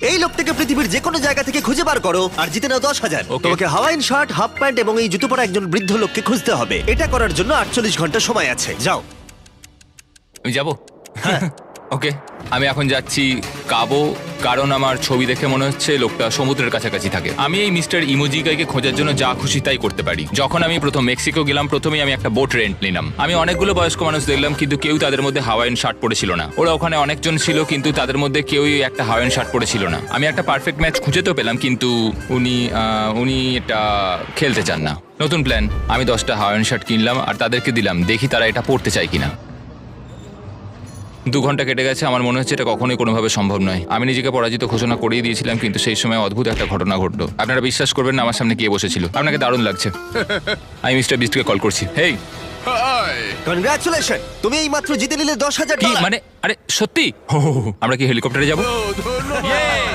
এই লোকটাকে পৃথিবীর যে কোনো জায়গা থেকে খুঁজে বার করো আর জিতে নাও 10,000। Okay. তোমাকে হাওয়াইন শার্ট, হাফ প্যান্ট এবং এই জুতো পরা একজন বৃদ্ধ লোককে খুঁজতে হবে। এটা করার জন্য 48 ঘন্টা সময় আছে। যাও। আমি যাব ওকে আমি এখন যাচ্ছি কাবো, কারণ আমার ছবি দেখে মনে হচ্ছে লোকটা সমুদ্রের কাছাকাছি থাকে। আমি এই মিস্টার ইমোজিকাইকে খোঁজার জন্য যা খুশি তাই করতে পারি। যখন আমি প্রথম মেক্সিকো গেলাম, প্রথমেই আমি একটা বোট রেন্ট নিলাম। আমি অনেকগুলো বয়স্ক মানুষ দেখলাম, কিন্তু কেউ তাদের মধ্যে হাওয়াইন শার্ট পরেছিল না। ওরা ওখানে অনেকজন ছিল, কিন্তু তাদের মধ্যে কেউই একটা হাওয়াইন শার্ট পরেছিল না। আমি একটা পারফেক্ট ম্যাচ খুঁজে তো পেলাম, কিন্তু উনি এটা খেলতে চান না। নতুন প্ল্যান, আমি 10টা হাওয়াইন শার্ট কিনলাম আর তাদেরকে দিলাম, দেখি তারা এটা পরতে চায় কিনা। 2 ঘন্টা কেটে গেছে, আমার মনে হচ্ছে এটা কখনোই কোনোভাবে সম্ভব নয়। আমি নিজেকে পরাজিত ঘোষণা করিয়ে দিয়েছিলাম, কিন্তু সেই সময় অদ্ভুত একটা ঘটনা ঘটলো। আপনারা বিশ্বাস করবেন না, আমার সামনে কে বসেছিল। আপনাকে দারুণ লাগছে। আমি মিস্টার বিস্টকে কল করছি। হেই, কনগ্রাচুলেশন, তুমি এই মাত্র জিতে নিলে 10,000 কি ডলার। মানে? আরে সত্যি? আমরা কি হেলিকপ্টারে যাবো?